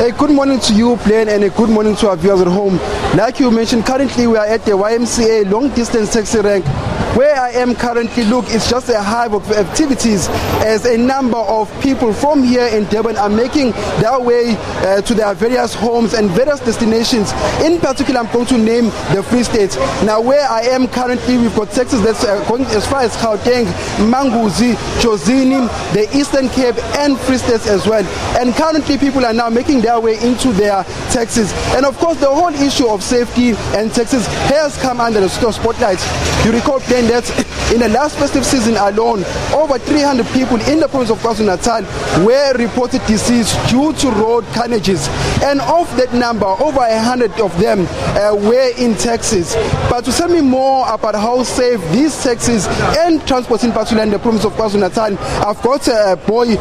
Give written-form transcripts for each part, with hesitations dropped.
Hey, good morning to you, Blaine, and a good morning to our viewers at home. Like you mentioned, currently we are at the YMCA Long Distance Taxi Rank. Where I am currently, look, it's just a hive of activities as a number of people from here in Durban are making their way to their various homes and various destinations. In particular, I'm going to name the Free State. Now, where I am currently, we've got taxis that's going as far as Gauteng, Mlungisi, Jozini, the Eastern Cape, and Free State as well. And currently, people are now making their way into their taxis. And of course, the whole issue of safety and taxis has come under the spotlight. You recall, Blaine, that in the last festive season alone, over 300 people in the province of Kwazulu-Natal were reported deceased due to road carnages. And of that number, over 100 of them were in taxis. But to tell me more about how safe these taxis and transport in particular in the province of Kwazulu-Natal, I've got a boy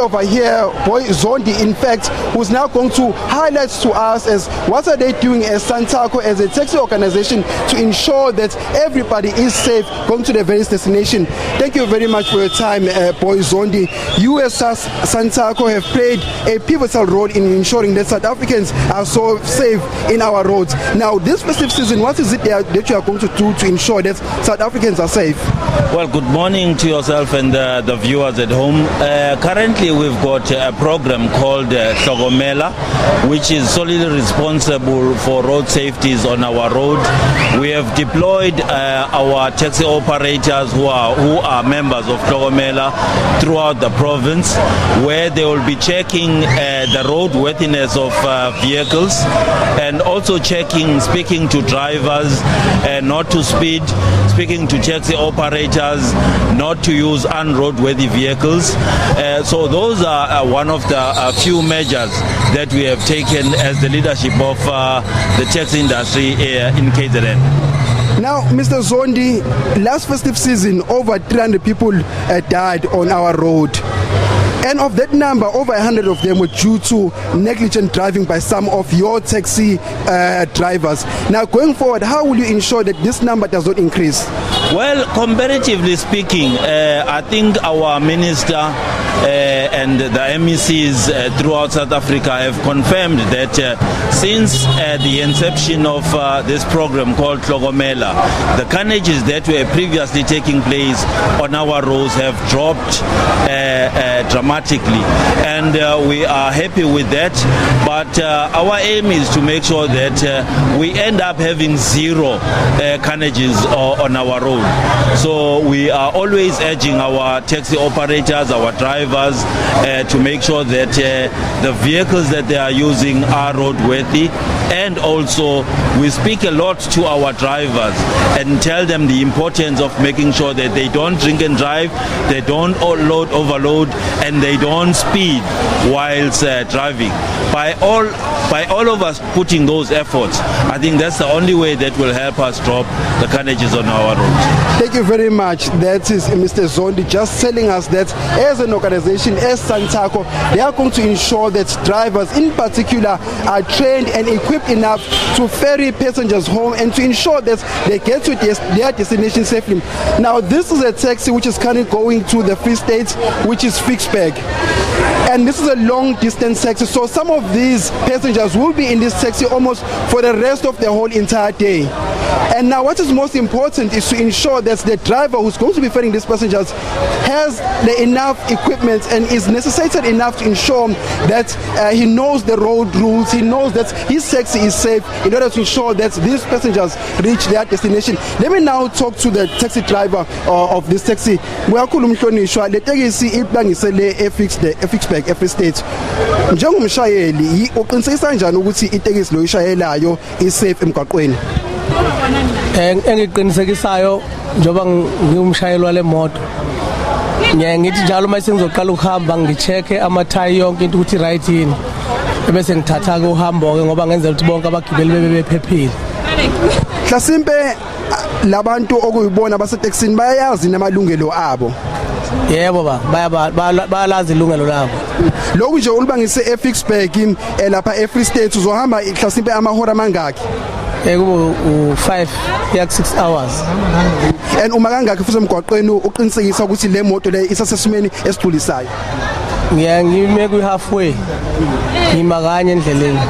over here, boy Zondi, in fact, who's now going to highlight to us as what are they doing as Santaco, as a taxi organization, to ensure that everybody is safe going to the various destination. Thank you very much for your time, boy Zondi. You as Santaco have played a pivotal role in ensuring that South Africans are so safe in our roads. Now, this festive season, what is it that you are going to do to ensure that South Africans are safe? Well, good morning to yourself and the viewers at home. Currently, we've got a program called Camela, which is solely responsible for road safeties on our road. We have deployed our taxi operators who are members of Camela throughout the province, where they will be checking the roadworthiness of vehicles and also speaking to drivers not to speed, speaking to taxi operators not to use unroadworthy vehicles. So those are one of the few measures that we have taken as the leadership of the taxi industry in KZN. Now, Mr. Zondi, last festive season, over 300 people died on our road. And of that number, over 100 of them were due to negligent driving by some of your taxi drivers. Now, going forward, how will you ensure that this number does not increase? Well, comparatively speaking, I think our minister and the MECs throughout South Africa have confirmed that since the inception of this program called Camela, the carnages that were previously taking place on our roads have dropped dramatically, and we are happy with that. But our aim is to make sure that we end up having zero carnages on our road. So we are always urging our taxi operators, our drivers, to make sure that the vehicles that they are using are roadworthy. And also we speak a lot to our drivers and tell them the importance of making sure that they don't drink and drive, they don't overload, and they don't speed whilst driving. By all of us putting those efforts, I think that's the only way that will help us drop the carnages on our roads. Thank you very much. That is Mr. Zondi just telling us that as an organization, as Santaco, they are going to ensure that drivers in particular are trained and equipped enough to ferry passengers home and to ensure that they get to their destination safely. Now, this is a taxi which is currently going to the Free State, which is Fixburg. And this is a long distance taxi, so some of these passengers will be in this taxi almost for the rest of the whole entire day. And now what is most important is to ensure that the driver who's going to be ferrying these passengers has the enough equipment and is necessitated enough to ensure that he knows the road rules, he knows that his taxi is safe in order to ensure that these passengers reach their destination. Let me now talk to the taxi driver of this taxi. Le taxi ibangisele eFixburg Free State. Njengomshayeli uqinisekisa kanjani ukuthi itekisi lo ishayelayo isafe emgwaqweni? Engiqinisekisayo njoba ngiyumshayeli wale moto, ngithi njalo mase ngizoqala ukuhamba ngicheke amathayi yonke into ukuthi right yini, bese ngithatha ke uhambo ke ngoba ngenzela ukuthi bonke abagibeli bebe bephephile. Mhlasimpe labantu okuyibona baseTexini bayayazi namalungelo abo. Yebo bayalazi ilungelo labo. Lokhu nje ulibangise eFixburg lapha eFree State uzohamba mhlasimpe amahora mangaki? u5 yak 6 hours. And uma kangakho futhi emgwaqweni uqinisekisa ukuthi le moto le isasesimeni esigculisayo. Ngiyime ku halfway. Ngimakanye endleleni.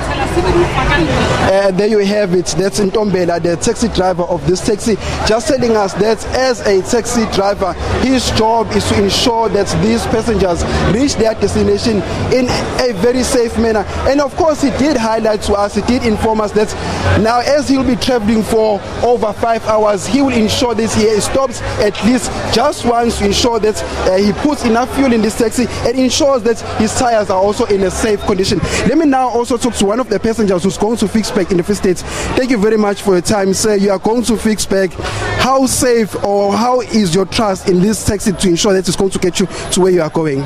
There you have it. That's Ntombela, the taxi driver of this taxi, just telling us that as a taxi driver, his job is to ensure that these passengers reach their destination in a very safe manner. And of course, he did highlight to us, he did inform us that now as he'll be traveling for over 5 hours, he will ensure that he stops at least just once to ensure that he puts enough fuel in this taxi and ensures that his tires are also in a safe condition. Let me now also talk to one of the passengers who's going to Fixback in the Free State. Thank you very much for your time, sir. You are going to Fixback. How safe or how is your trust in this taxi to ensure that it's going to get you to where you are going?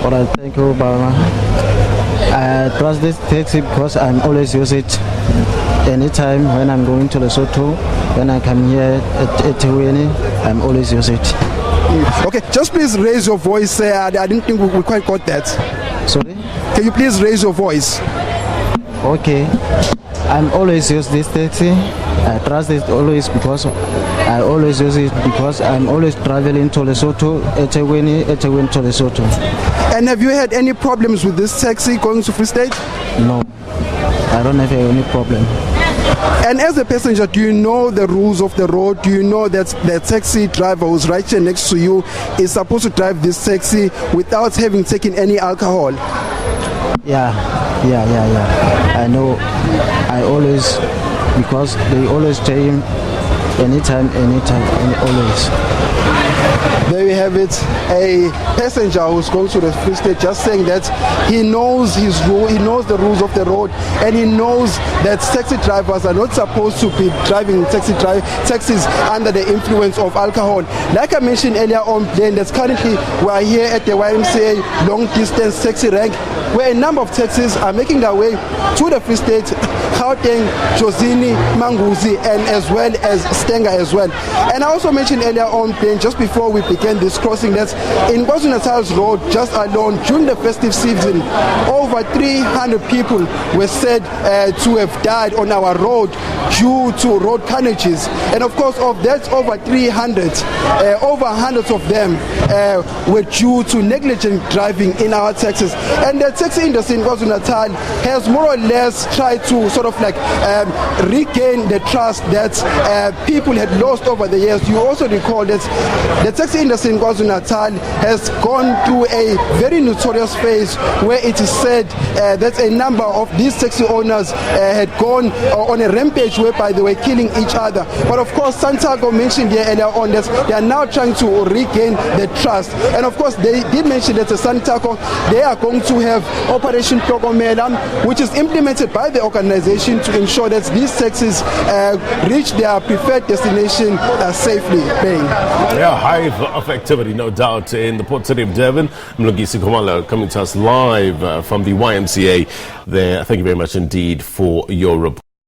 All right, thank you, Baba. I trust this taxi because I'm always use it anytime when I'm going to Lesotho. When I come here at Ethekwini, I'm always use it. Okay, just please raise your voice, sir. I didn't think we quite got that. Sorry? Can you please raise your voice? Okay, I'm always use this taxi. I trust it always because I always use it because I'm always traveling to Lesotho, Ethekwini to Lesotho. And have you had any problems with this taxi going to Free State? No, I don't have any problem. And as a passenger, do you know the rules of the road? Do you know that the taxi driver who's right here next to you is supposed to drive this taxi without having taken any alcohol? Yeah. I know. I always, because they always tell him anytime, always. There you have it, a passenger who's going to the Free State just saying that he knows his rule, he knows the rules of the road, and he knows that taxi drivers are not supposed to be driving taxis under the influence of alcohol. Like I mentioned earlier on, then that's currently we are here at the YMCA long distance taxi rank, where a number of taxis are making their way to the Free State, Gauteng, Jozini, Manguzi, and as well as Stenga as well. And I also mentioned earlier on, just before we began this crossing, that in Kwazulu-Natal's road, just alone during the festive season, over 300 people were said to have died on our road due to road carnages. And of course, of that over 300, over hundreds of them were due to negligent driving in our taxis. And the taxi industry in KwaZulu-Natal has more or less tried to sort of like regain the trust that people had lost over the years. You also recall that the taxi industry in KwaZulu-Natal has gone through a very notorious phase where it is said that a number of these taxi owners had gone on a rampage whereby they were killing each other. But of course, Santaco mentioned here earlier on that they are now trying to regain the trust. And of course, they did mention that the Santaco, they are going to have Operation Camela, which is implemented by the organization to ensure that these taxis reach their preferred destination safely. Yeah, hive of activity, no doubt, in the port city of Durban. Mlungisi Khumalo coming to us live from the YMCA there. Thank you very much indeed for your report.